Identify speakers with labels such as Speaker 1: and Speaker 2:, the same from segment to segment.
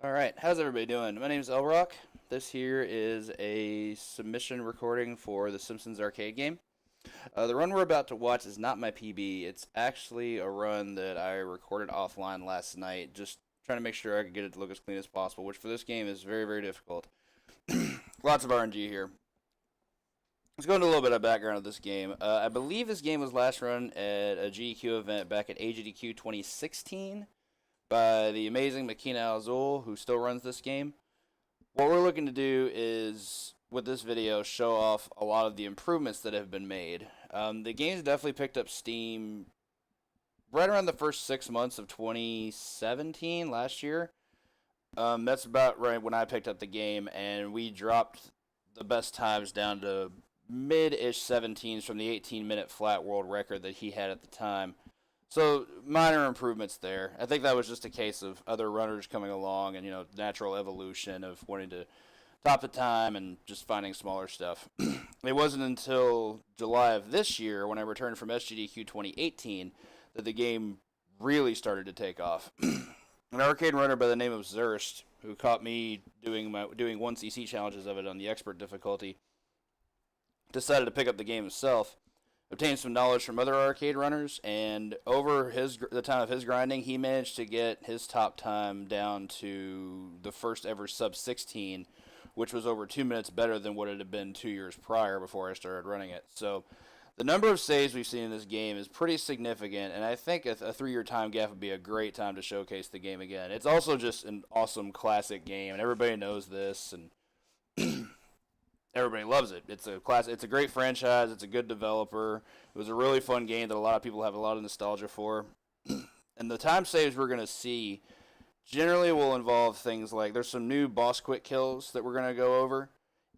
Speaker 1: Alright, how's everybody doing? My name is Elrock. This here is a submission recording for the Simpsons arcade game. The run we're about to watch is not my PB. It's actually a run that I recorded offline last night, just trying to make sure I could get it to look as clean as possible, which for this game is very, very difficult. Lots of RNG here. Let's go into a little bit of background of this game. I believe this game was last run at a GDQ event back at AGDQ 2016 by the amazing Makina Azul, who still runs this game. What we're looking to do is, with this video, show off a lot of the improvements that have been made. The game's definitely picked up steam right around the first 6 months of 2017, last year. That's about right when I picked up the game, and we dropped the best times down to mid-ish 17s from the 18-minute flat world record that he had at the time. So, minor improvements there. I think that was just a case of other runners coming along and, natural evolution of wanting to top the time and just finding smaller stuff. It wasn't until July of this year, when I returned from SGDQ 2018, that the game really started to take off. An arcade runner by the name of Zurst, who caught me doing 1cc challenges of it on the expert difficulty, decided to pick up the game himself, obtained some knowledge from other arcade runners, and over the time of his grinding, he managed to get his top time down to the first ever sub 16, which was over 2 minutes better than what it had been 2 years prior before I started running it. So the number of saves we've seen in this game is pretty significant, and I think a 3-year time gap would be a great time to showcase the game again. It's also just an awesome classic game, and everybody knows this, and everybody loves it. It's a great franchise. It's a good developer. It was a really fun game that a lot of people have a lot of nostalgia for. And the time saves we're going to see generally will involve things like there's some new boss quick kills that we're going to go over,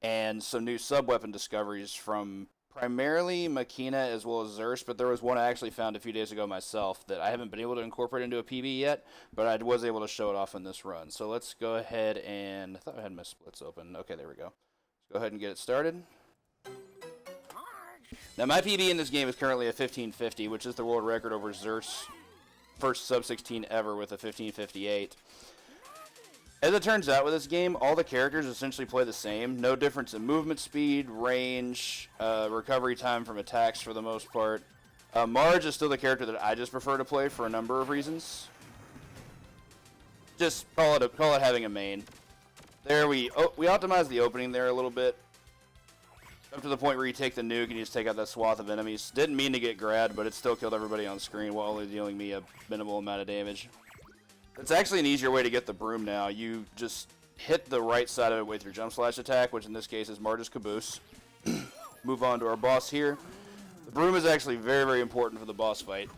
Speaker 1: and some new sub-weapon discoveries from primarily Makina as well as Zurst, but there was one I actually found a few days ago myself that I haven't been able to incorporate into a PB yet, but I was able to show it off in this run. So let's go ahead and... I thought I had my splits open. Okay, there we go. Go ahead and get it started. Now, my PB in this game is currently a 1550, which is the world record over Zurst's first sub-16 ever with a 1558. As it turns out with this game, all the characters essentially play the same. No difference in movement speed, range, recovery time from attacks for the most part. Marge is still the character that I just prefer to play for a number of reasons. Just call it having a main. There we optimized the opening there a little bit. Up to the point where you take the nuke and you just take out that swath of enemies. Didn't mean to get grabbed, but it still killed everybody on screen while only dealing me a minimal amount of damage. It's actually an easier way to get the broom now. You just hit the right side of it with your jump slash attack, which in this case is Marge's caboose. Move on to our boss here. The broom is actually very, very important for the boss fight.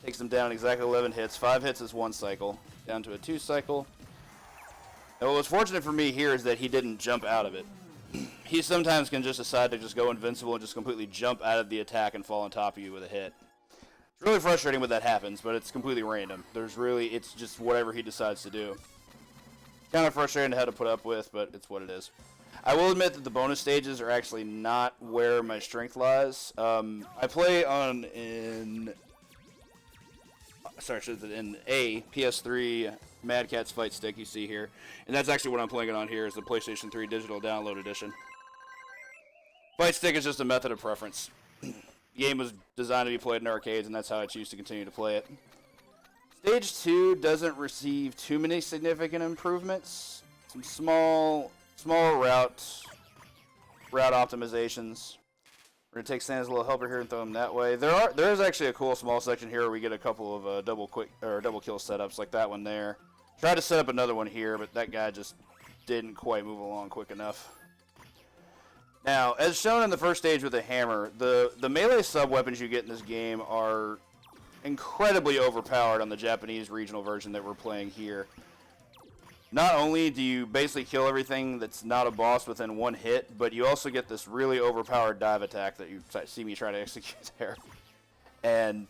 Speaker 1: Takes them down exactly 11 hits. 5 hits is 1 cycle. Down to a 2 cycle. And what was fortunate for me here is that he didn't jump out of it. He sometimes can just decide to just go invincible and just completely jump out of the attack and fall on top of you with a hit. It's really frustrating when that happens, but it's completely random. It's just whatever he decides to do. Kind of frustrating to have to put up with, but it's what it is. I will admit that the bonus stages are actually not where my strength lies. I play in a PS3 Mad Catz Fight Stick you see here, and that's actually what I'm playing it on here is the PlayStation 3 Digital Download Edition. Fight Stick is just a method of preference. The game was designed to be played in arcades, and that's how I choose to continue to play it. Stage 2 doesn't receive too many significant improvements. Some small route optimizations. We're going to take Santa's little helper here and throw him that way. There is actually a cool small section here where we get a couple of double kill setups like that one there. Tried to set up another one here, but that guy just didn't quite move along quick enough. Now, as shown in the first stage with the hammer, the melee sub-weapons you get in this game are incredibly overpowered on the Japanese regional version that we're playing here. Not only do you basically kill everything that's not a boss within 1 hit, but you also get this really overpowered dive attack that you see me try to execute there. And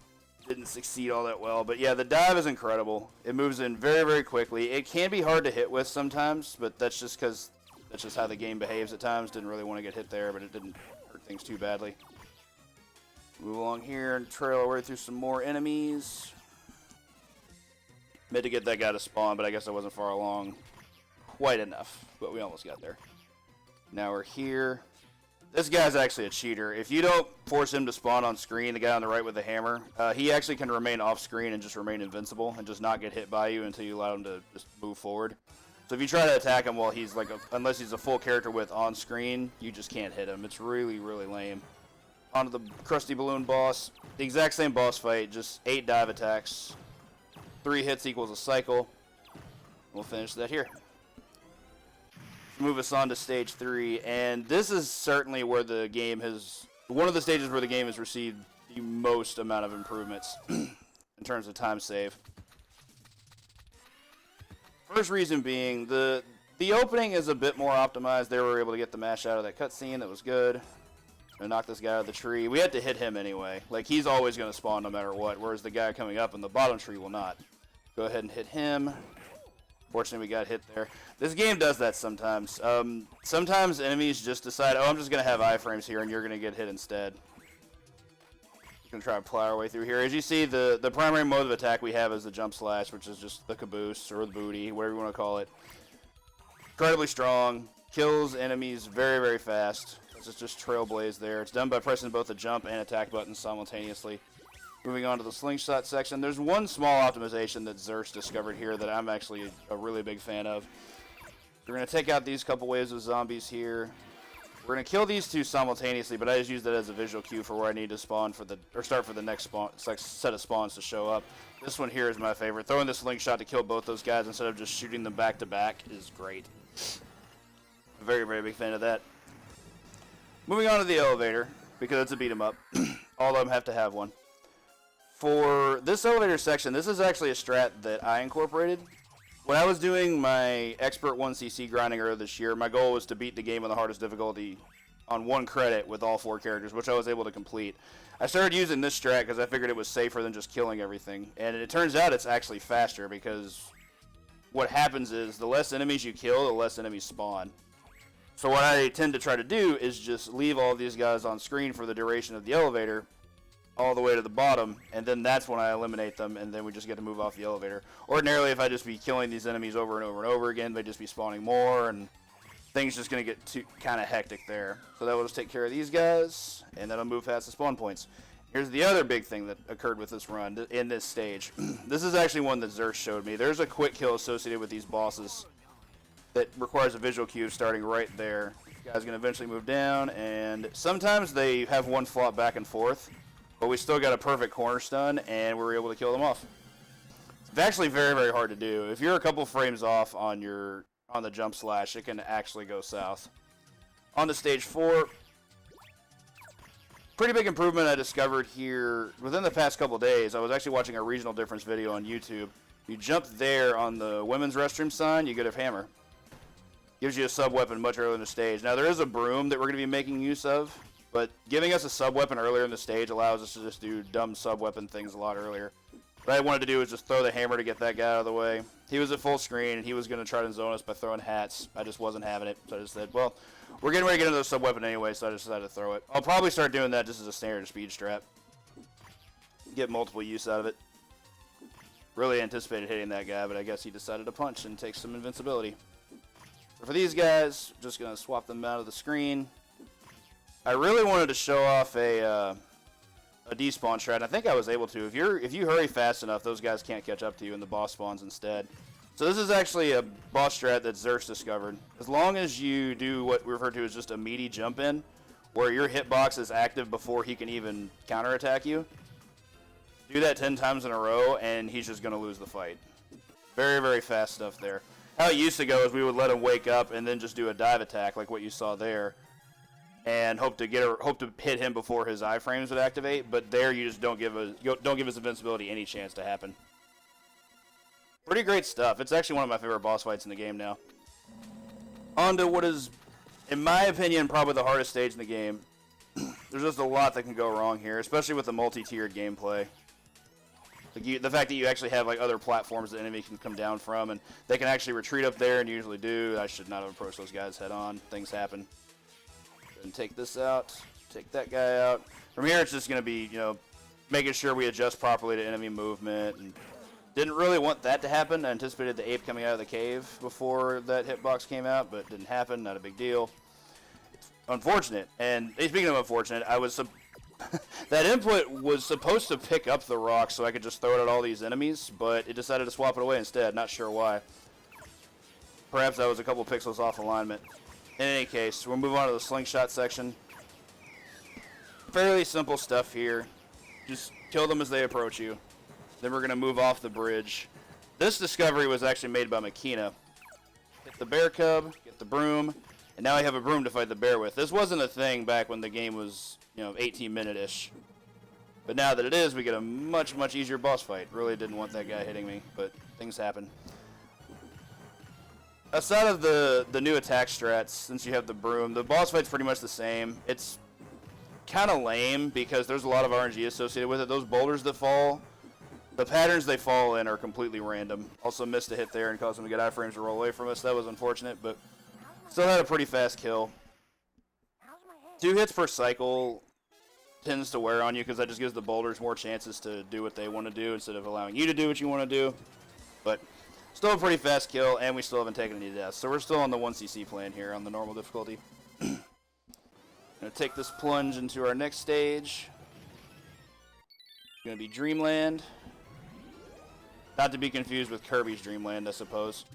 Speaker 1: didn't succeed all that well. But yeah, the dive is incredible. It moves in very, very quickly. It can be hard to hit with sometimes, but that's just because that's just how the game behaves at times. Didn't really want to get hit there, but it didn't hurt things too badly. Move along here and trail our way through some more enemies. Meant to get that guy to spawn, but I guess I wasn't far along quite enough. But we almost got there. Now we're here. This guy's actually a cheater. If you don't force him to spawn on screen, the guy on the right with the hammer, he actually can remain off screen and just remain invincible and just not get hit by you until you allow him to just move forward. So if you try to attack him while he's like, unless he's a full character width on screen, you just can't hit him. It's really, really lame. Onto the Krusty Balloon boss. The exact same boss fight, just 8 dive attacks. 3 hits equals a cycle. We'll finish that here. Move us on to stage 3, and this is certainly where the game has, one of the stages where the game has received the most amount of improvements in terms of time save. First reason being, the opening is a bit more optimized. They were able to get the mash out of that cutscene. That was good. And knock this guy out of the tree. We had to hit him anyway. Like, he's always going to spawn no matter what, whereas the guy coming up in the bottom tree will not. Go ahead and hit him. Fortunately, we got hit there. This game does that sometimes. Sometimes enemies just decide, oh, I'm just going to have iframes here, and you're going to get hit instead. We're going to try to plow our way through here. As you see, the primary mode of attack we have is the jump slash, which is just the caboose, or the booty, whatever you want to call it. Incredibly strong. Kills enemies very, very fast. It's just trailblaze there. It's done by pressing both the jump and attack buttons simultaneously. Moving on to the slingshot section, there's one small optimization that Xerxes discovered here that I'm actually a really big fan of. We're going to take out these couple waves of zombies here. We're going to kill these two simultaneously, but I just use that as a visual cue for where I need to spawn for the, or start for the next spawn, set of spawns to show up. This one here is my favorite. Throwing the slingshot to kill both those guys instead of just shooting them back to back is great. Very, very big fan of that. Moving on to the elevator, because it's a beat 'em up. All of them have to have one. For this elevator section, this is actually a strat that I incorporated. When I was doing my Expert 1cc grinding earlier this year, my goal was to beat the game on the hardest difficulty on 1 credit with all 4 characters, which I was able to complete. I started using this strat because I figured it was safer than just killing everything. And it turns out it's actually faster, because what happens is the less enemies you kill, the less enemies spawn. So what I tend to try to do is just leave all these guys on screen for the duration of the elevator, all the way to the bottom, and then that's when I eliminate them, and then we just get to move off the elevator. Ordinarily, if I just be killing these enemies over and over and over again, they'd just be spawning more, and things just going to get kind of hectic there. So that will just take care of these guys, and then I'll move past the spawn points. Here's the other big thing that occurred with this run, in this stage. This is actually one that Xerxes showed me. There's a quick kill associated with these bosses that requires a visual cue starting right there. This guy's going to eventually move down, and sometimes they have one flop back and forth, but we still got a perfect corner stun, and we were able to kill them off. It's actually very, very hard to do. If you're a couple frames off on the jump slash, it can actually go south. On to stage 4. Pretty big improvement I discovered here within the past couple days. I was actually watching a regional difference video on YouTube. You jump there on the women's restroom sign, you get a hammer. Gives you a sub-weapon much earlier in the stage. Now, there is a broom that we're going to be making use of, but giving us a sub-weapon earlier in the stage allows us to just do dumb sub-weapon things a lot earlier. What I wanted to do was just throw the hammer to get that guy out of the way. He was at full screen, and he was going to try to zone us by throwing hats. I just wasn't having it, so I just said, well, we're getting ready to get into the sub-weapon anyway, so I just decided to throw it. I'll probably start doing that just as a standard speed strat. Get multiple use out of it. Really anticipated hitting that guy, but I guess he decided to punch and take some invincibility. So for these guys, just going to swap them out of the screen. I really wanted to show off a despawn strat. I think I was able to. If you hurry fast enough, those guys can't catch up to you, and the boss spawns instead. So this is actually a boss strat that Xerxes discovered. As long as you do what we refer to as just a meaty jump in, where your hitbox is active before he can even counterattack you, do that 10 times in a row, and he's just going to lose the fight. Very, very fast stuff there. How it used to go is we would let him wake up and then just do a dive attack like what you saw there, and hope to hit him before his iframes would activate. But there, you just don't give his invincibility any chance to happen. Pretty great stuff. It's actually one of my favorite boss fights in the game now. On to what is, in my opinion, probably the hardest stage in the game. There's just a lot that can go wrong here, especially with the multi-tiered gameplay. The fact that you actually have like other platforms the enemy can come down from, and they can actually retreat up there, and usually do. I should not have approached those guys head on. Things happen. And take this out. Take that guy out. From here, it's just going to be, making sure we adjust properly to enemy movement and Didn't really want that to happen. I anticipated the ape coming out of the cave before that hitbox came out, but it didn't happen. Not a big deal. It's unfortunate. And speaking of unfortunate, that input was supposed to pick up the rock so I could just throw it at all these enemies, but it decided to swap it away instead. Not sure why. Perhaps I was a couple pixels off alignment. In any case, we'll move on to the slingshot section. Fairly simple stuff here. Just kill them as they approach you. Then we're going to move off the bridge. This discovery was actually made by Makina. Hit the bear cub, get the broom, and now I have a broom to fight the bear with. This wasn't a thing back when the game was, 18-minute-ish. But now that it is, we get a much, much easier boss fight. Really didn't want that guy hitting me, but things happen. Aside of the new attack strats, since you have the broom, the boss fight's pretty much the same. It's kind of lame because there's a lot of RNG associated with it. Those boulders that fall, the patterns they fall in are completely random. Also missed a hit there and caused them to get iframes to roll away from us. That was unfortunate, but still had a pretty fast kill. 2 hits per cycle tends to wear on you because that just gives the boulders more chances to do what they want to do instead of allowing you to do what you want to do. But still a pretty fast kill, and we still haven't taken any deaths. So we're still on the 1cc plan here on the normal difficulty. Gonna take this plunge into our next stage. Gonna be Dreamland. Not to be confused with Kirby's Dreamland, I suppose.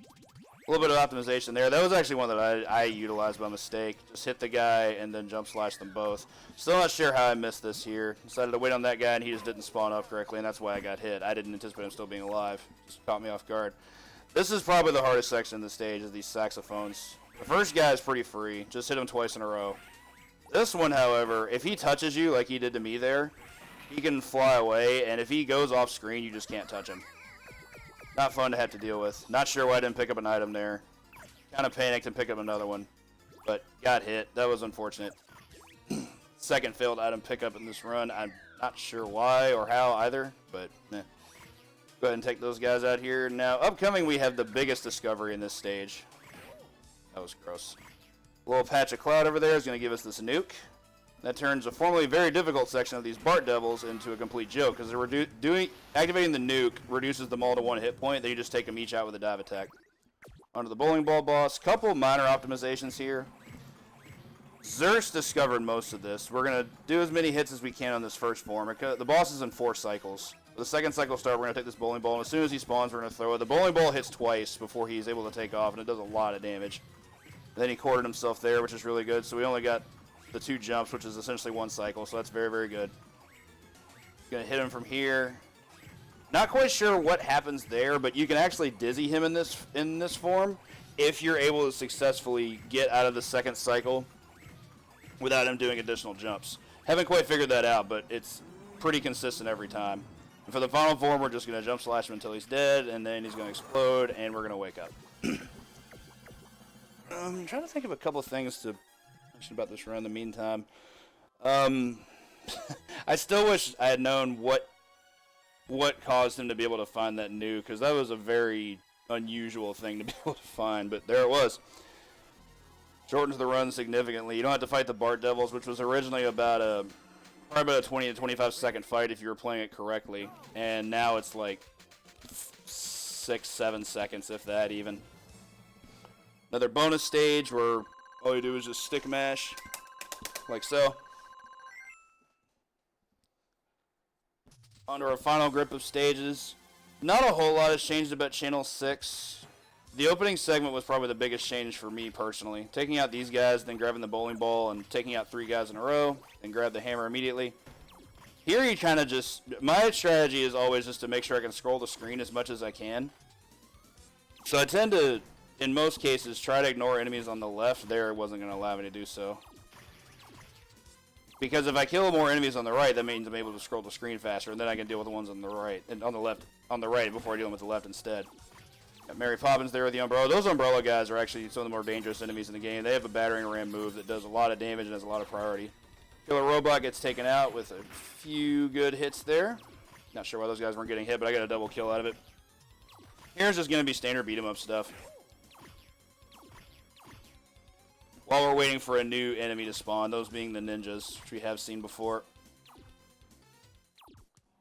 Speaker 1: A little bit of optimization there. That was actually one that I utilized by mistake. Just hit the guy and then jump slash them both. Still not sure how I missed this here. Decided to wait on that guy and he just didn't spawn up correctly, and that's why I got hit. I didn't anticipate him still being alive. Just caught me off guard. This is probably the hardest section of the stage, is these saxophones. The first guy is pretty free. Just hit him twice in a row. This one, however, if he touches you like he did to me there, he can fly away, and if he goes off screen, you just can't touch him. Not fun to have to deal with. Not sure why I didn't pick up an item there. Kind of panicked and picked up another one. But got hit. That was unfortunate. Second failed item pickup in this run. I'm not sure why or how either, but eh. Go ahead and take those guys out here. Now, upcoming, we have the biggest discovery in this stage. That was gross. A little patch of cloud over there is going to give us this nuke. That turns a formerly very difficult section of these Bart Devils into a complete joke, because activating the nuke reduces them all to 1 hit point, then you just take them each out with a dive attack. Onto the bowling ball boss. Couple minor optimizations here. Xerxes discovered most of this. We're going to do as many hits as we can on this first form. The boss is in 4 cycles. The second cycle start, we're going to take this bowling ball, and as soon as he spawns, we're going to throw it. The bowling ball hits twice before he's able to take off, and it does a lot of damage. Then he quartered himself there, which is really good, so we only got the 2 jumps, which is essentially 1 cycle, so that's very, very good. Gonna hit him from here. Not quite sure what happens there, but you can actually dizzy him in this form if you're able to successfully get out of the second cycle without him doing additional jumps. Haven't quite figured that out, but it's pretty consistent every time. And for the final form, we're just gonna jump slash him until he's dead, and then he's gonna explode, and we're gonna wake up. I'm trying to think of a couple things to about this run in the meantime. I still wish I had known what caused him to be able to find that nuke, because that was a very unusual thing to be able to find, but there it was. Shortens the run significantly. You don't have to fight the Bart Devils, which was originally probably about a 20 to 25 second fight if you were playing it correctly, and now it's like 6-7 seconds, if that even. Another bonus stage where all you do is just stick mash, like so. Onto our final group of stages. Not a whole lot has changed about Channel 6. The opening segment was probably the biggest change for me personally. Taking out these guys, then grabbing the bowling ball, and taking out 3 guys in a row, and grab the hammer immediately. Here you kind of just... My strategy is always just to make sure I can scroll the screen as much as I can. So I tend to, in most cases, try to ignore enemies on the left. There, it wasn't going to allow me to do so. Because if I kill more enemies on the right, that means I'm able to scroll the screen faster, and then I can deal with the ones on the right, and on the right before I deal with the left instead. Got Mary Poppins there with the umbrella. Those umbrella guys are actually some of the more dangerous enemies in the game. They have a battering ram move that does a lot of damage and has a lot of priority. Killer Robot gets taken out with a few good hits there. Not sure why those guys weren't getting hit, but I got a double kill out of it. Here's just going to be standard beat-em-up stuff. While we're waiting for a new enemy to spawn, those being the ninjas, which we have seen before.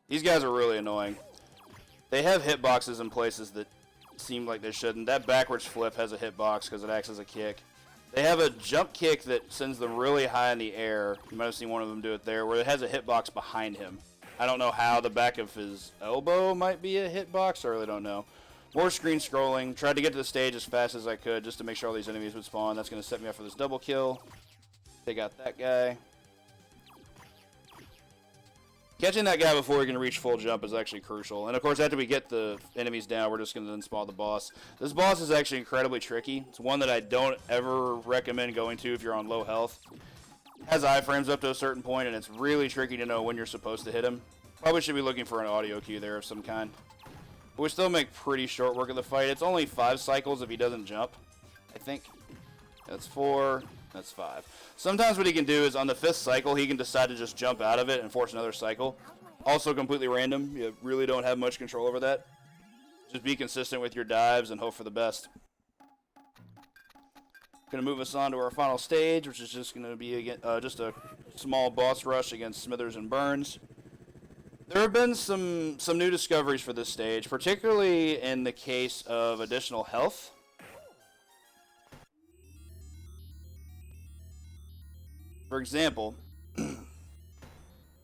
Speaker 1: These guys are really annoying. They have hitboxes in places that seem like they shouldn't. That backwards flip has a hitbox because it acts as a kick. They have a jump kick that sends them really high in the air. You might have seen one of them do it there, where it has a hitbox behind him. I don't know how. The back of his elbow might be a hitbox. I really don't know. More screen scrolling. Tried to get to the stage as fast as I could just to make sure all these enemies would spawn. That's going to set me up for this double kill. Take out that guy. Catching that guy before he can reach full jump is actually crucial. And of course, after we get the enemies down, we're just going to then spawn the boss. This boss is actually incredibly tricky. It's one that I don't ever recommend going to if you're on low health. It has iframes up to a certain point, and it's really tricky to know when you're supposed to hit him. Probably should be looking for an audio cue there of some kind. But we still make pretty short work of the fight. It's only 5 cycles if he doesn't jump, I think. That's 4. That's 5. Sometimes what he can do is on the 5th cycle, he can decide to just jump out of it and force another cycle. Also completely random. You really don't have much control over that. Just be consistent with your dives and hope for the best. Going to move us on to our final stage, which is just going to be just a small boss rush against Smithers and Burns. There have been some new discoveries for this stage, particularly in the case of additional health. For example,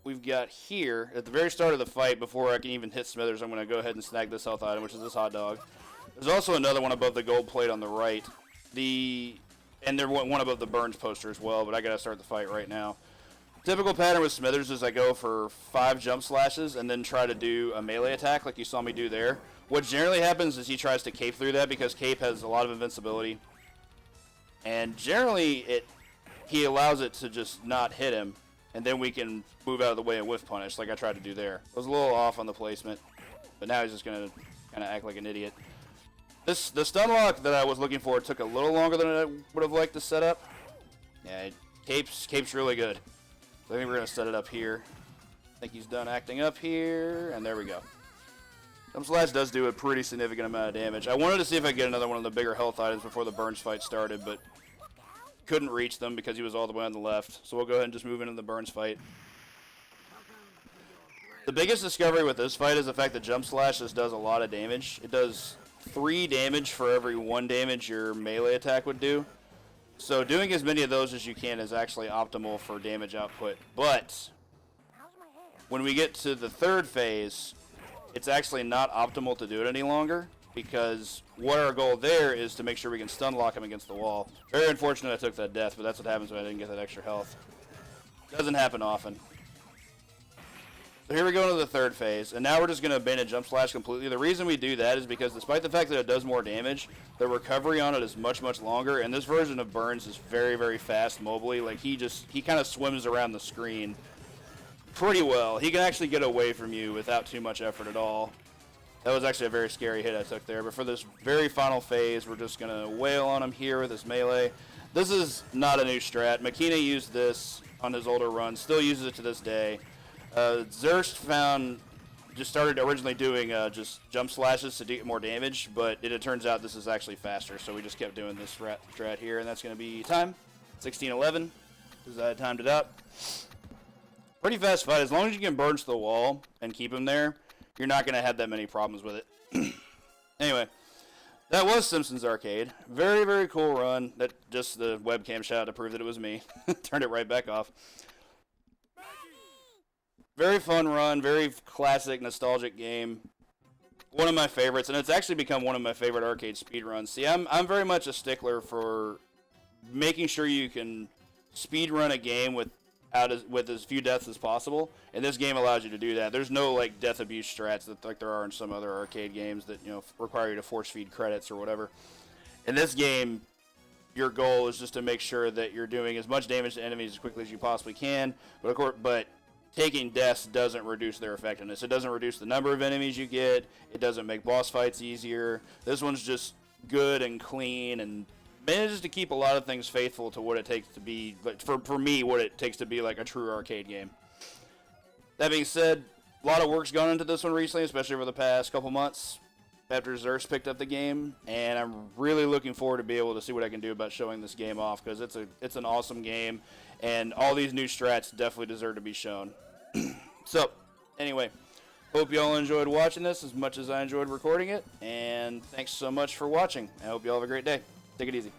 Speaker 1: we've got here, at the very start of the fight, before I can even hit Smithers, I'm going to go ahead and snag this health item, which is this hot dog. There's also another one above the gold plate on the right. And there's one above the Burns poster as well, but I got to start the fight right now. Typical pattern with Smithers is I go for 5 jump slashes and then try to do a melee attack like you saw me do there. What generally happens is he tries to cape through that because cape has a lot of invincibility. And generally he allows it to just not hit him, and then we can move out of the way and whiff punish like I tried to do there. I was a little off on the placement, but now he's just going to kind of act like an idiot. The stun lock that I was looking for took a little longer than I would have liked to set up. Yeah, cape's really good. So I think we're going to set it up here. I think he's done acting up here, and there we go. Jump Slash does do a pretty significant amount of damage. I wanted to see if I could get another one of the bigger health items before the Burns fight started, but couldn't reach them because he was all the way on the left. So we'll go ahead and just move into the Burns fight. The biggest discovery with this fight is the fact that Jump Slash just does a lot of damage. It does 3 damage for every 1 damage your melee attack would do. So doing as many of those as you can is actually optimal for damage output. But when we get to the 3rd phase, it's actually not optimal to do it any longer, because what our goal there is to make sure we can stun lock him against the wall. Very unfortunate I took that death, but that's what happens when I didn't get that extra health. Doesn't happen often. So here we go into the 3rd phase, and now we're just going to abandon Jump Slash completely. The reason we do that is because despite the fact that it does more damage, the recovery on it is much, much longer, and this version of Burns is very, very fast mobily. Like, he kind of swims around the screen pretty well. He can actually get away from you without too much effort at all. That was actually a very scary hit I took there, but for this very final phase, we're just going to wail on him here with this melee. This is not a new strat. Makina used this on his older run, still uses it to this day. Zurst just started originally doing just jump slashes to do more damage, but it turns out this is actually faster, so we just kept doing this strat here, and that's going to be time, 16:11, because I had timed it out. Pretty fast fight. As long as you can burn to the wall and keep him there, you're not going to have that many problems with it. Anyway, that was Simpsons Arcade. Very, very cool run. That just the webcam shot to prove that it was me. Turned it right back off. Very fun run, very classic, nostalgic game. One of my favorites, and it's actually become one of my favorite arcade speedruns. See, I'm very much a stickler for making sure you can speedrun a game with as few deaths as possible, and this game allows you to do that. There's no like death abuse strats that like there are in some other arcade games that require you to force feed credits or whatever. In this game, your goal is just to make sure that you're doing as much damage to enemies as quickly as you possibly can, but of course, taking deaths doesn't reduce their effectiveness. It doesn't reduce the number of enemies you get. It doesn't make boss fights easier. This one's just good and clean and manages to keep a lot of things faithful to what it takes to be, for me, what it takes to be like a true arcade game. That being said, a lot of work's gone into this one recently, especially over the past couple months after Zurst picked up the game, and I'm really looking forward to be able to see what I can do about showing this game off, because it's an awesome game, and all these new strats definitely deserve to be shown. So, anyway, Hope y'all enjoyed watching this as much as I enjoyed recording it, and thanks so much for watching. I hope y'all have a great day. Take it easy.